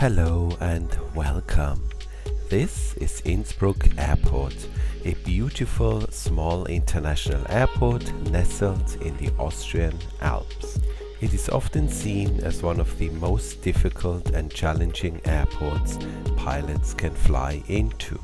Hello and welcome. This is Innsbruck Airport, a beautiful small international airport nestled in the Austrian Alps. It is often seen as one of the most difficult and challenging airports pilots can fly into.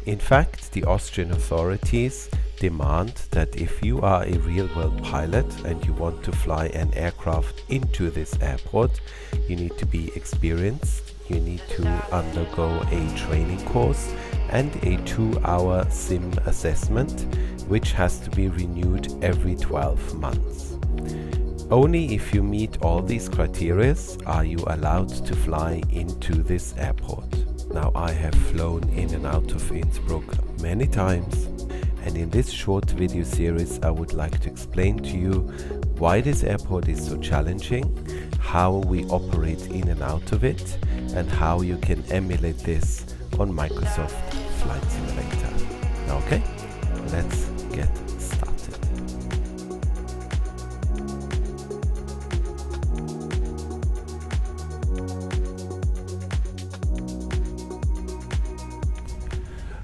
In fact, the Austrian authorities demand that if you are a real-world pilot and you want to fly an aircraft into this airport, you need to be experienced, you need to undergo a training course and a 2-hour sim assessment, which has to be renewed every 12 months. Only if you meet all these criteria are you allowed to fly into this airport. Now, I have flown in and out of Innsbruck many times, and in this short video series I would like to explain to you why this airport is so challenging, how we operate in and out of it, and how you can emulate this on Microsoft Flight Simulator. Okay, let's get started.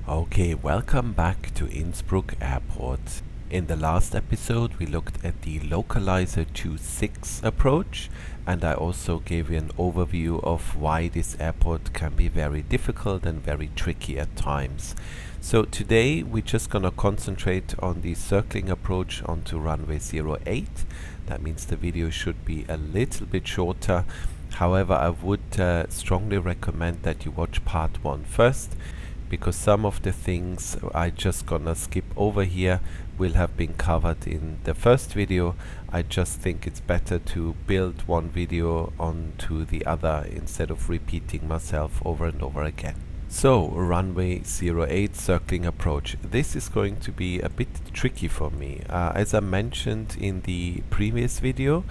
Okay, welcome back to Innsbruck Airport. In the last episode we looked at the Localizer 2.6 approach, and I also gave you an overview of why this airport can be very difficult and very tricky at times. So today we're just gonna concentrate on the circling approach onto runway 08. That means the video should be a little bit shorter. However, I would strongly recommend that you watch part 1 first, because some of the things I just gonna skip over here will have been covered in the first video. I just think it's better to build one video onto the other instead of repeating myself over and over again. So, runway 08 circling approach. This is going to be a bit tricky for me. As I mentioned in the previous video,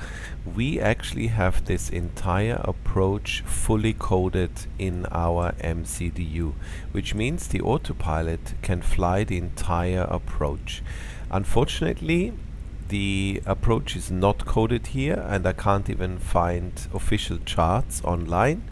we actually have this entire approach fully coded in our MCDU, which means the autopilot can fly the entire approach. Unfortunately, the approach is not coded here, and I can't even find official charts online.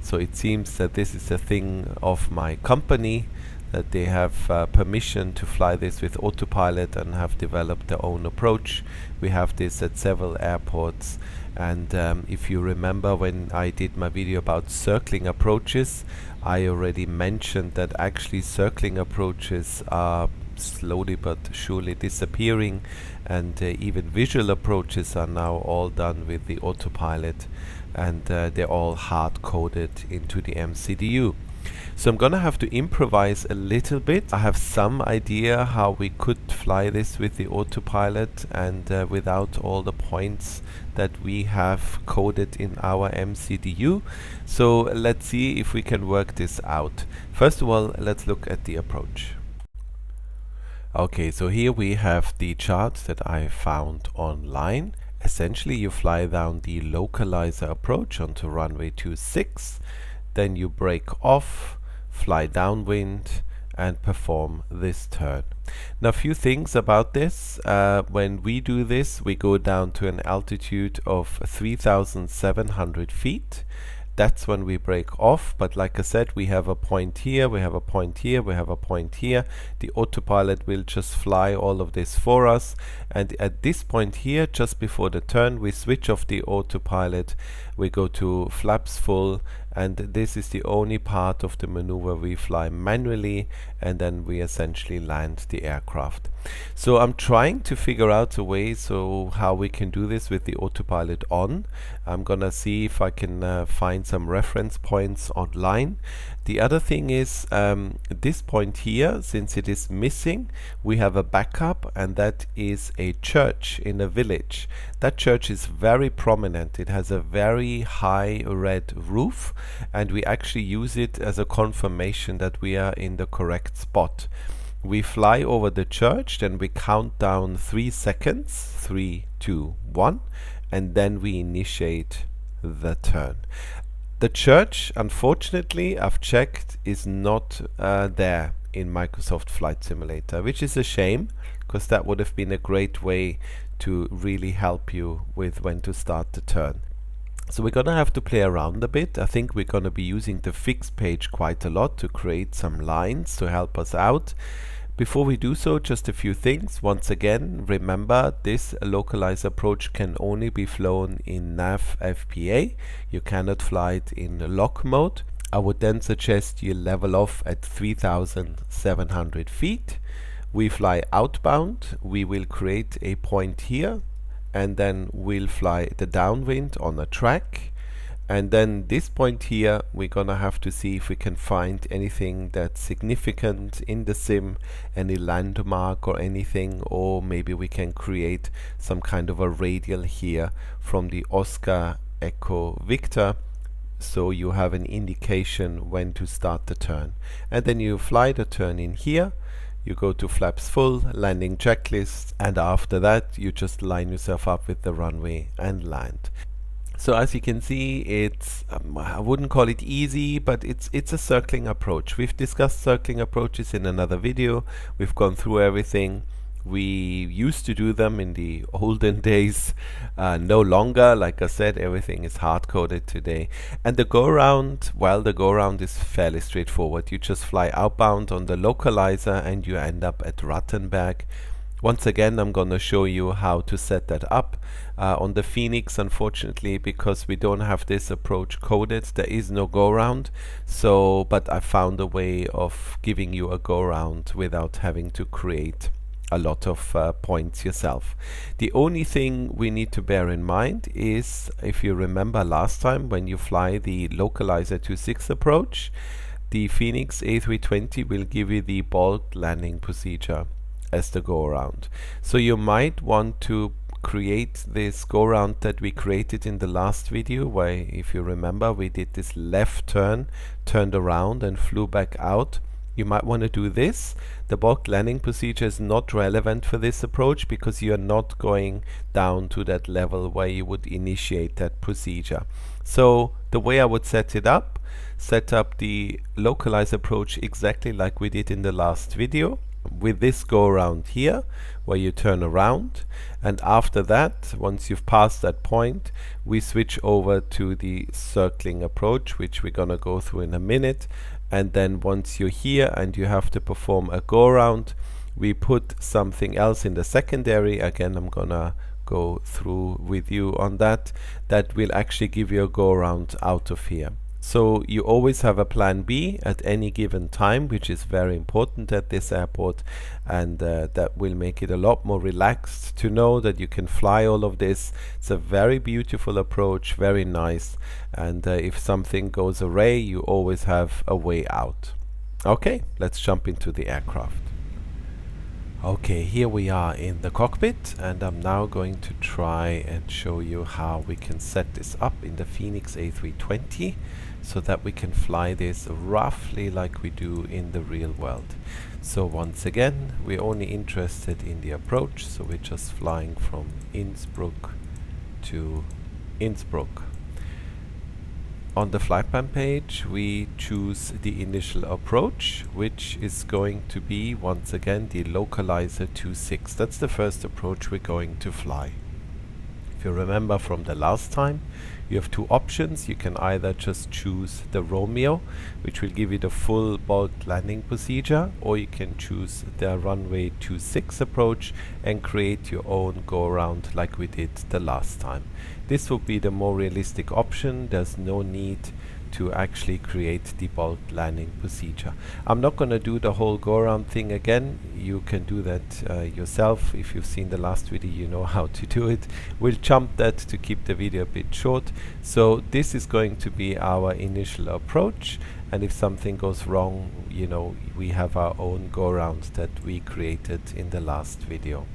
So it seems that this is a thing of my company, that they have permission to fly this with autopilot and have developed their own approach. We have this at several airports, and if you remember when I did my video about circling approaches, I already mentioned that actually circling approaches are slowly but surely disappearing, and even visual approaches are now all done with the autopilot, and they're all hard-coded into the MCDU. So I'm gonna have to improvise a little bit. I have some idea how we could fly this with the autopilot and without all the points that we have coded in our MCDU. So let's see if we can work this out. First of all, let's look at the approach. Okay, so here we have the chart that I found online. Essentially, you fly down the localizer approach onto runway 26, then you break off, fly downwind, and perform this turn. Now, a few things about this. When we do this, we go down to an altitude of 3,700 feet. That's when we break off, but like I said, we have a point here, we have a point here, we have a point here. The autopilot will just fly all of this for us, and at this point here, just before the turn, we switch off the autopilot, we go to flaps full, and this is the only part of the maneuver we fly manually, and then we essentially land the aircraft. So I'm trying to figure out a way so how we can do this with the autopilot on. I'm gonna see if I can find some reference points online. The other thing is this point here, since it is missing, we have a backup, and that is a church in a village. That church is very prominent. It has a very high red roof, and we actually use it as a confirmation that we are in the correct spot. We fly over the church, then we count down 3 seconds, 3, 2, 1, and then we initiate the turn. The church, unfortunately, I've checked, is not there in Microsoft Flight Simulator, which is a shame, because that would have been a great way to really help you with when to start the turn. So we're gonna have to play around a bit. I think we're gonna be using the fix page quite a lot to create some lines to help us out. Before we do so, just a few things. Once again, remember this localize approach can only be flown in nav FPA. You cannot fly it in lock mode. I would then suggest you level off at 3,700 feet. We fly outbound. We will create a point here, and then we'll fly the downwind on a track. And then this point here, we're gonna have to see if we can find anything that's significant in the sim, any landmark or anything, or maybe we can create some kind of a radial here from the Oscar Echo Victor, so you have an indication when to start the turn. And then you fly the turn in here, you go to flaps full, landing checklist, and after that you just line yourself up with the runway and land. So as you can see, it's I wouldn't call it easy, but it's a circling approach. We've discussed circling approaches in another video. We've gone through everything. We used to do them in the olden days, no longer. Like I said, everything is hard-coded today. And the go-around, well, the go-around is fairly straightforward. You just fly outbound on the localizer and you end up at Rattenberg. Once again, I'm going to show you how to set that up. On the Phoenix, unfortunately, because we don't have this approach coded, there is no go-round. So, but I found a way of giving you a go-round without having to create a lot of points yourself. The only thing we need to bear in mind is, if you remember last time when you fly the localizer 2.6 approach, the Phoenix A320 will give you the bulk landing procedure as the go-around. So you might want to create this go-around that we created in the last video, where, if you remember, we did this left turn, turned around and flew back out. You might want to do this. The bulk landing procedure is not relevant for this approach because you are not going down to that level where you would initiate that procedure. So the way I would set up the localize approach exactly like we did in the last video, with this go around here where you turn around, and after that, once you've passed that point, we switch over to the circling approach, which we're gonna go through in a minute. And then once you're here and you have to perform a go around, we put something else in the secondary. Again, I'm gonna go through with you on that will actually give you a go around out of here. So you always have a plan B at any given time, which is very important at this airport, and that will make it a lot more relaxed to know that you can fly all of this. It's a very beautiful approach, very nice, and if something goes awry, you always have a way out. Okay, let's jump into the aircraft. Okay, here we are in the cockpit, and I'm now going to try and show you how we can set this up in the Phoenix A320 so that we can fly this roughly like we do in the real world. So once again, we're only interested in the approach, so we're just flying from Innsbruck to Innsbruck. On the flight plan page, we choose the initial approach, which is going to be, once again, the localizer 2.6. That's the first approach we're going to fly. If you remember from the last time, you have two options. You can either just choose the Romeo, which will give you the full bulk landing procedure, or you can choose the runway 2.6 approach and create your own go around like we did the last time. This will be the more realistic option. There's no need to actually create the bulk landing procedure. I'm not going to do the whole go around thing again. You can do that yourself. If you've seen the last video, you know how to do it. We'll jump that to keep the video a bit short. So this is going to be our initial approach, and if something goes wrong, you know, we have our own go around that we created in the last video.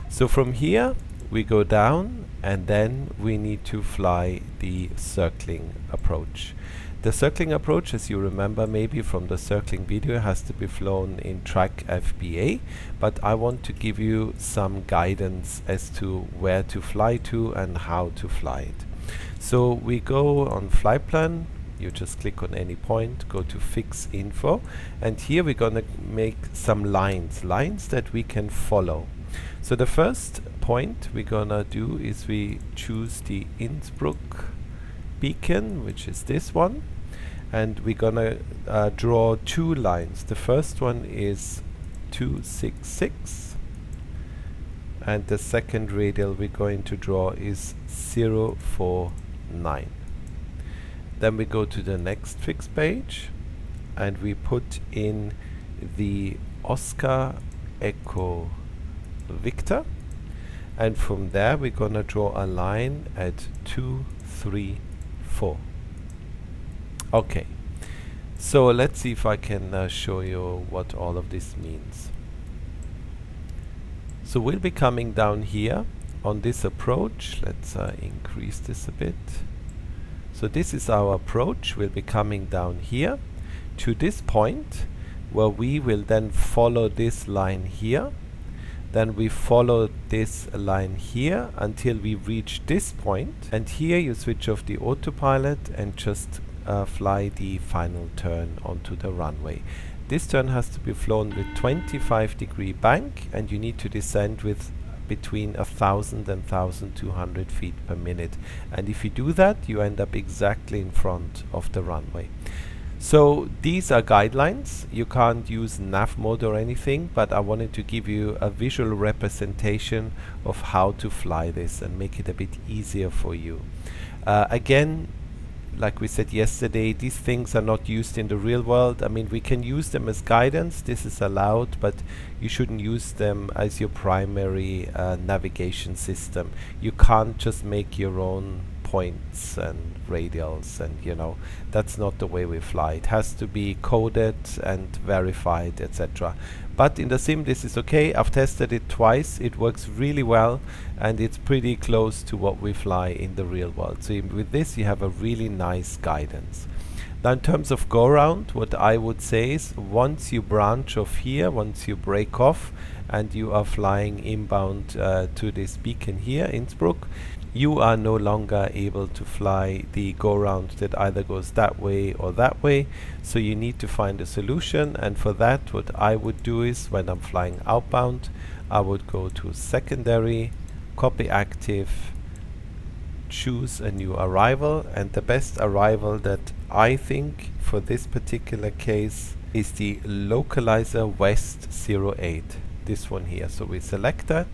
So from here we go down, and then we need to fly the circling approach. The circling approach, as you remember maybe from the circling video, has to be flown in track FBA, but I want to give you some guidance as to where to fly to and how to fly it. So we go on flight plan. You just click on any point, go to fix info, and here we're gonna make some lines that we can follow. So the first point we're gonna do is we choose the Innsbruck beacon, which is this one, and we're gonna draw 2 lines. The first one is 266, and the second radial we're going to draw is 049. Then we go to the next fixed page and we put in the Oscar Echo Victor, and from there we're gonna draw a line at 2, 3, 4. Okay, so let's see if I can show you what all of this means. So we'll be coming down here on this approach. Let's increase this a bit. So this is our approach. We'll be coming down here to this point where we will then follow this line here. Then we follow this line here until we reach this point, and here you switch off the autopilot and just fly the final turn onto the runway. This turn has to be flown with 25-degree bank, and you need to descend with between 1,000 and 1,200 feet per minute, and if you do that you end up exactly in front of the runway. So these are guidelines. You can't use nav mode or anything, but I wanted to give you a visual representation of how to fly this and make it a bit easier for you. Again, like we said yesterday, these things are not used in the real world. I mean, we can use them as guidance, this is allowed, but you shouldn't use them as your primary navigation system. You can't just make your own points and radials, and you know, that's not the way we fly. It has to be coded and verified, etc. But in the sim this is okay. I've tested it twice, it works really well, and it's pretty close to what we fly in the real world. So with this you have a really nice guidance. Now in terms of go around, what I would say is once you branch off here, once you break off and you are flying inbound to this beacon here, Innsbruck, you are no longer able to fly the go-round that either goes that way or that way. So you need to find a solution, and for that what I would do is when I'm flying outbound, I would go to secondary, copy active, choose a new arrival, and the best arrival that I think for this particular case is the localizer West 08, this one here. So we select that,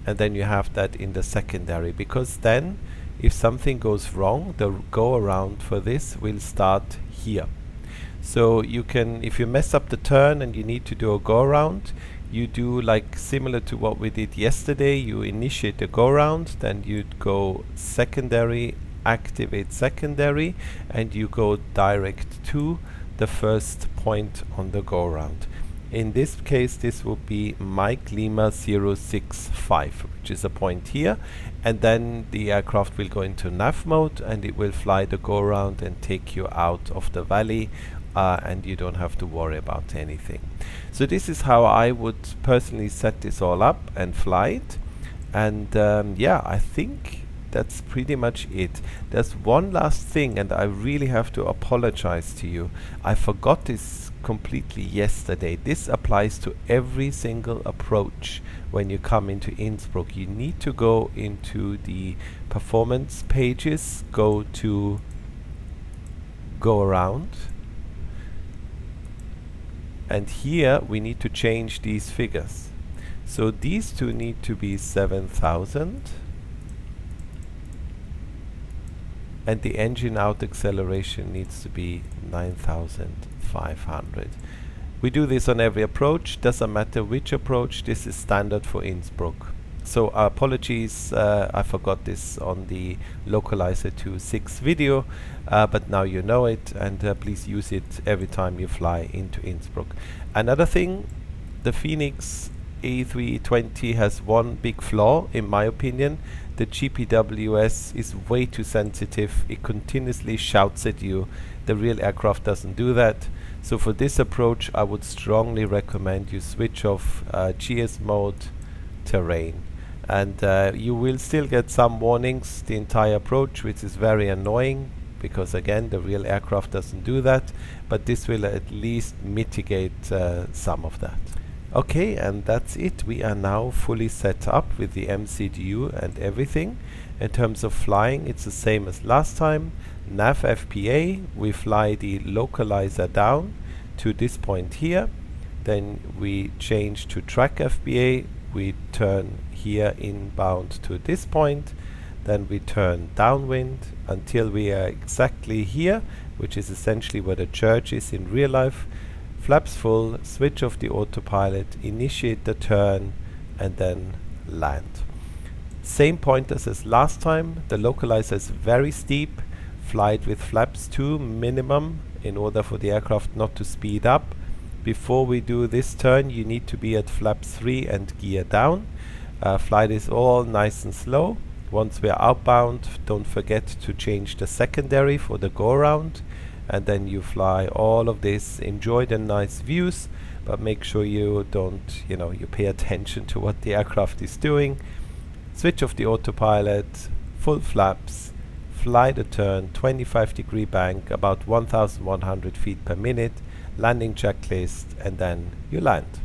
and then you have that in the secondary, because then if something goes wrong, the go around for this will start here. So you can, if you mess up the turn and you need to do a go around, you do like similar to what we did yesterday. You initiate the go around, then you'd go secondary, activate secondary, and you go direct to the first point on the go around. In this case this will be Mike Lima 065, which is a point here, and then the aircraft will go into nav mode and it will fly the go around and take you out of the valley, and you don't have to worry about anything. So this is how I would personally set this all up and fly it, and yeah, I think that's pretty much it. There's one last thing, and I really have to apologize to you. I forgot this completely yesterday. This applies to every single approach. When you come into Innsbruck, you need to go into the performance pages, go to go around, and here we need to change these figures. So these two need to be 7,000, and the engine out acceleration needs to be 9,500. We do this on every approach, doesn't matter which approach, this is standard for Innsbruck. So apologies, I forgot this on the Localizer 2.6 video, but now you know it, and please use it every time you fly into Innsbruck. Another thing, the Phoenix A320 has one big flaw in my opinion. The GPWS is way too sensitive. It continuously shouts at you. The real aircraft doesn't do that. So for this approach I would strongly recommend you switch off GS mode, terrain, and you will still get some warnings the entire approach, which is very annoying because again the real aircraft doesn't do that, but this will at least mitigate some of that. Okay, and that's it. We are now fully set up with the MCDU and everything, In terms of flying, it's the same as last time. Nav FPA, we fly the localizer down to this point here. Then we change to track FPA. We turn here inbound to this point. Then we turn downwind until we are exactly here, which is essentially where the church is in real life. Flaps full, switch off the autopilot, initiate the turn, and then land. Same pointers as last time. The localizer is very steep. Fly it with flaps 2 minimum in order for the aircraft not to speed up. Before we do this turn, you need to be at flaps 3 and gear down. Fly this all nice and slow. Once we are outbound, don't forget to change the secondary for the go around, and then you fly all of this. Enjoy the nice views, but make sure you don't, you pay attention to what the aircraft is doing. Switch off the autopilot, full flaps, fly the turn, 25-degree bank, about 1,100 feet per minute, landing checklist, and then you land.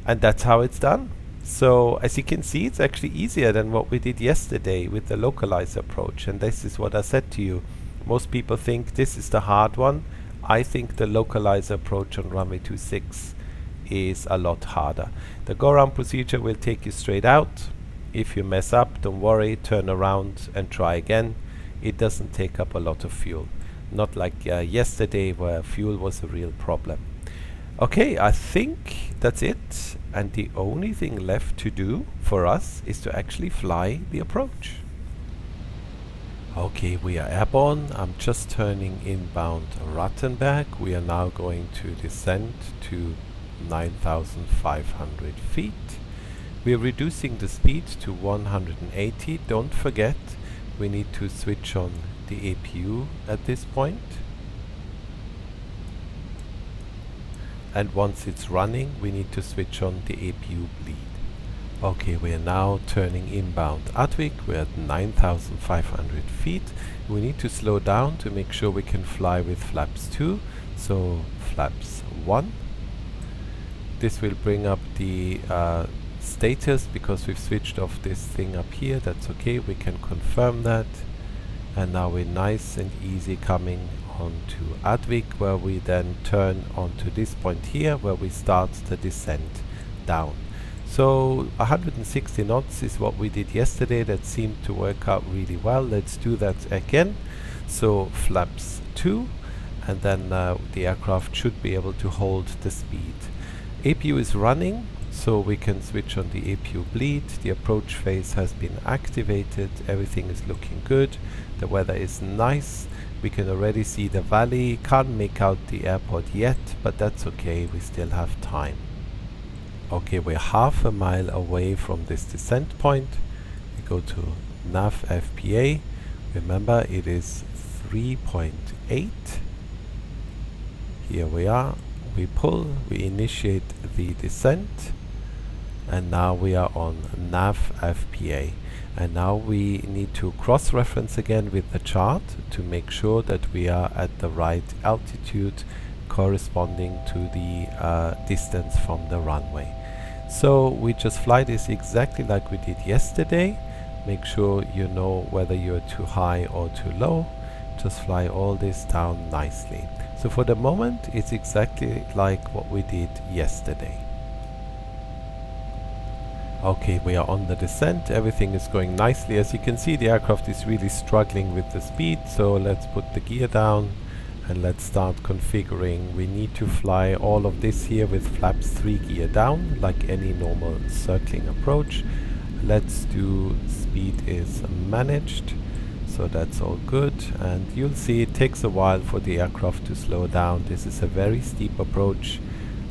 And that's how it's done. So as you can see, it's actually easier than what we did yesterday with the localizer approach, and this is what I said to you. Most people think this is the hard one. I think the localizer approach on runway 26 is a lot harder. The go-around procedure will take you straight out. If you mess up, don't worry, turn around and try again. It doesn't take up a lot of fuel. Not like yesterday where fuel was a real problem. Okay, I think that's it. And the only thing left to do for us is to actually fly the approach. Okay, we are airborne. I'm just turning inbound Rattenberg. We are now going to descend to 9,500 feet. We are reducing the speed to 180. Don't forget, we need to switch on the APU at this point. And once it's running, we need to switch on the APU bleed. Okay, we are now turning inbound Advik. We're at 9,500 feet. We need to slow down to make sure we can fly with flaps 2. So flaps 1. This will bring up the status because we've switched off this thing up here. That's okay, we can confirm that. And now we're nice and easy coming onto Advik, where we then turn onto this point here where we start the descent down. So 160 knots is what we did yesterday. That seemed to work out really well. Let's do that again. So flaps 2, and then the aircraft should be able to hold the speed. APU is running, so we can switch on the APU bleed. The approach phase has been activated. Everything is looking good. The weather is nice. We can already see the valley. Can't make out the airport yet, but that's okay. We still have time. Okay, we're half a mile away from this descent point. We go to nav FPA. Remember, it is 3.8. Here we are. We pull, we initiate the descent, and now we are on nav FPA. And now we need to cross-reference again with the chart to make sure that we are at the right altitude corresponding to the distance from the runway. So we just fly this exactly like we did yesterday. Make sure you know whether you're too high or too low. Just fly all this down nicely. So for the moment, it's exactly like what we did yesterday. Okay, we are on the descent. Everything is going nicely. As you can see, the aircraft is really struggling with the speed. So let's put the gear down and let's start configuring. We need to fly all of this here with flaps 3 gear down, like any normal circling approach. Let's do speed is managed. So that's all good, and you'll see it takes a while for the aircraft to slow down. This is a very steep approach.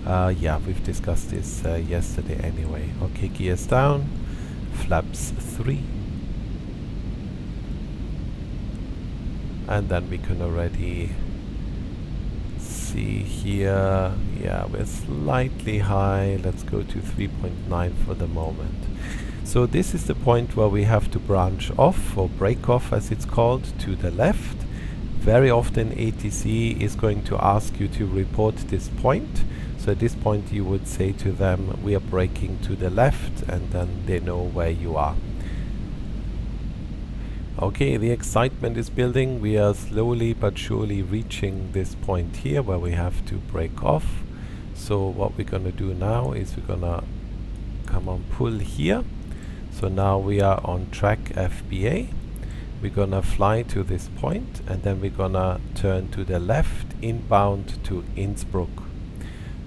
Yeah, we've discussed this yesterday anyway. Okay, gears down, flaps 3. And then we can already see here, yeah, we're slightly high. Let's go to 3.9 for the moment. So this is the point where we have to branch off, or break off as it's called, to the left. Very often ATC is going to ask you to report this point. So at this point you would say to them, we are braking to the left, and then they know where you are. Okay, the excitement is building. We are slowly but surely reaching this point here where we have to break off. So what we're gonna do now is we're gonna come on, pull here. So now we are on track FBA. We're gonna fly to this point and then we're gonna turn to the left inbound to Innsbruck.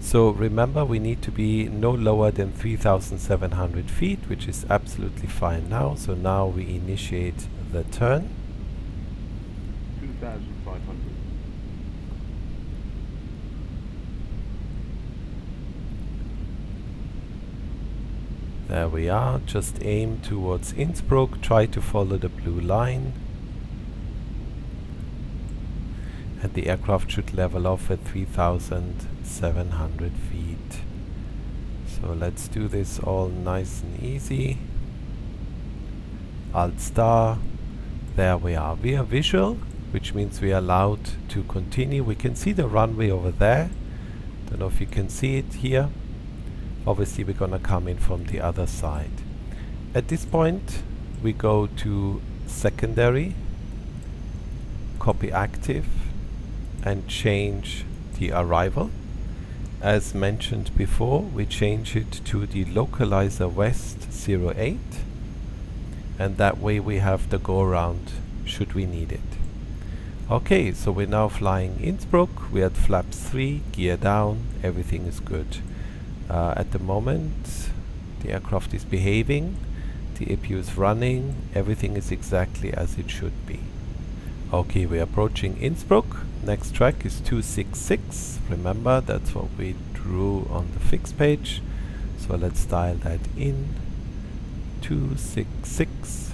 So remember, we need to be no lower than 3,700 feet, which is absolutely fine now. So now we initiate the turn. 2,500. There we are. Just aim towards Innsbruck. Try to follow the blue line. And the aircraft should level off at 3,700 feet. So let's do this all nice and easy. Alt star. There we are. We are visual, which means we are allowed to continue. We can see the runway over there. Don't know if you can see it here. Obviously we're gonna come in from the other side. At this point we go to secondary, copy active, and change the arrival. As mentioned before, we change it to the localizer West 08, and that way we have the go around should we need it. Okay, so we're now flying Innsbruck. We're at flaps 3, gear down, everything is good. At the moment the aircraft is behaving, the APU is running, everything is exactly as it should be. Okay, we're approaching Innsbruck. Next track is 266. Remember, that's what we drew on the fix page. So let's dial that in. 266.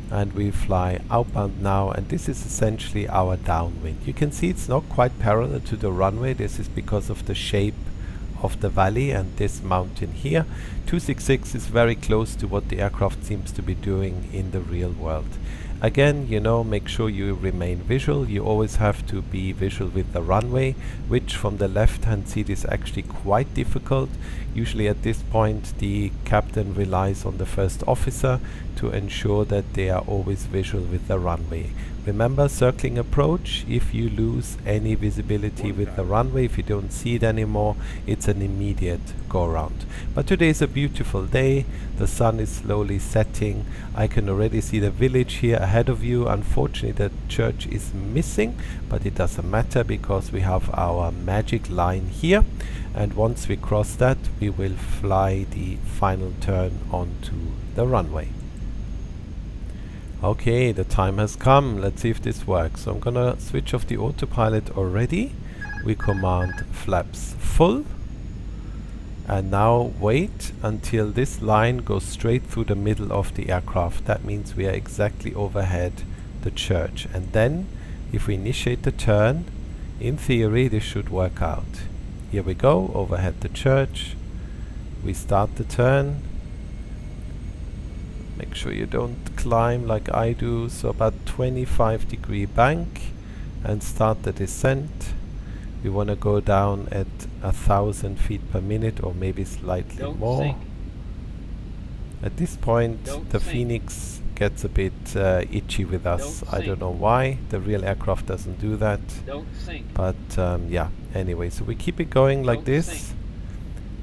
And we fly outbound now, and this is essentially our downwind. You can see it's not quite parallel to the runway. This is because of the shape of the valley and this mountain here. 266 is very close to what the aircraft seems to be doing in the real world. Again, you know, make sure you remain visual. You always have to be visual with the runway, which from the left hand seat is actually quite difficult. Usually at this point the captain relies on the first officer to ensure that they are always visual with the runway. Remember, circling approach, if you lose any visibility with the runway, if you don't see it anymore, it's an immediate go around. But today is a beautiful day. The sun is slowly setting. I can already see the village here ahead of you. Unfortunately, the church is missing, but it doesn't matter because we have our magic line here. And once we cross that, we will fly the final turn onto the runway. Okay, the time has come. Let's see if this works. So I'm gonna switch off the autopilot already. We command flaps full. And now wait until this line goes straight through the middle of the aircraft. That means we are exactly overhead the church. And then if we initiate the turn, in theory this should work out. Here we go, overhead the church. We start the turn. Make sure you don't climb like I do. So about 25-degree bank and start the descent. We want to go down at 1,000 feet per minute or maybe slightly more. Sink. At this point the Sink. Phoenix gets a bit itchy with us. I don't know why. The real aircraft doesn't do that. Don't sink. But yeah, anyway, so we keep it going like this. Sink.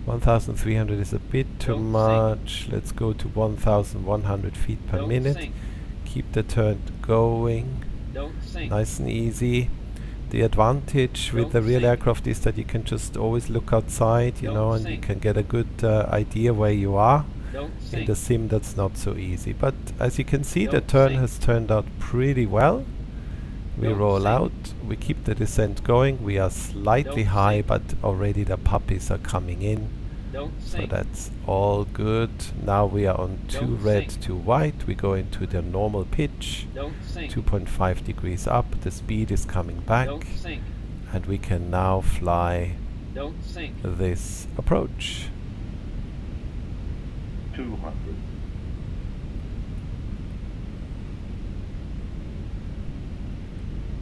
1,300 is a bit too much. Let's go to 1,100 feet per minute. Sink. Keep the turn going. Don't sink. Nice and easy. The advantage with the real aircraft is that you can just always look outside, you know, and you can get a good idea where you are. In the sim that's not so easy. But as you can see, the turn has turned out pretty well. We roll out, we keep the descent going. We are slightly high, but already the puppies are coming in. So that's all good. Now we are on 2 red, 2 white. We go into the normal pitch. 2.5 degrees up. The speed is coming back. And we can now fly this approach. 200.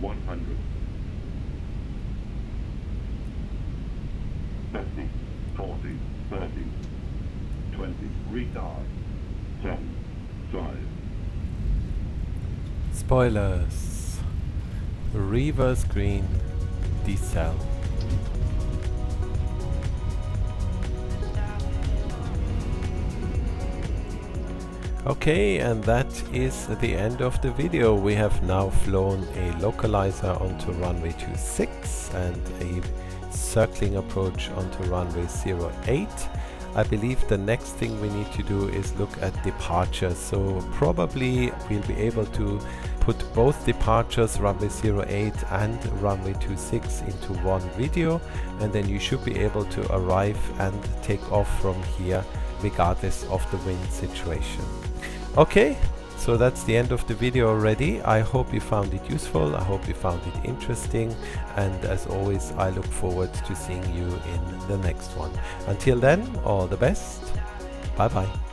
100. 50, 40, 30, 20, retard, 10, 5, Spoilers. Reverse green, decel. Okay, and that is the end of the video. We have now flown a localizer onto runway 26 and a circling approach onto runway 08. I believe the next thing we need to do is look at departures. So probably we'll be able to put both departures, runway 08 and runway 26, into one video, and then you should be able to arrive and take off from here regardless of the wind situation. Okay, so that's the end of the video already. I hope you found it useful, I hope you found it interesting, and as always I look forward to seeing you in the next one. Until then, all the best, bye bye.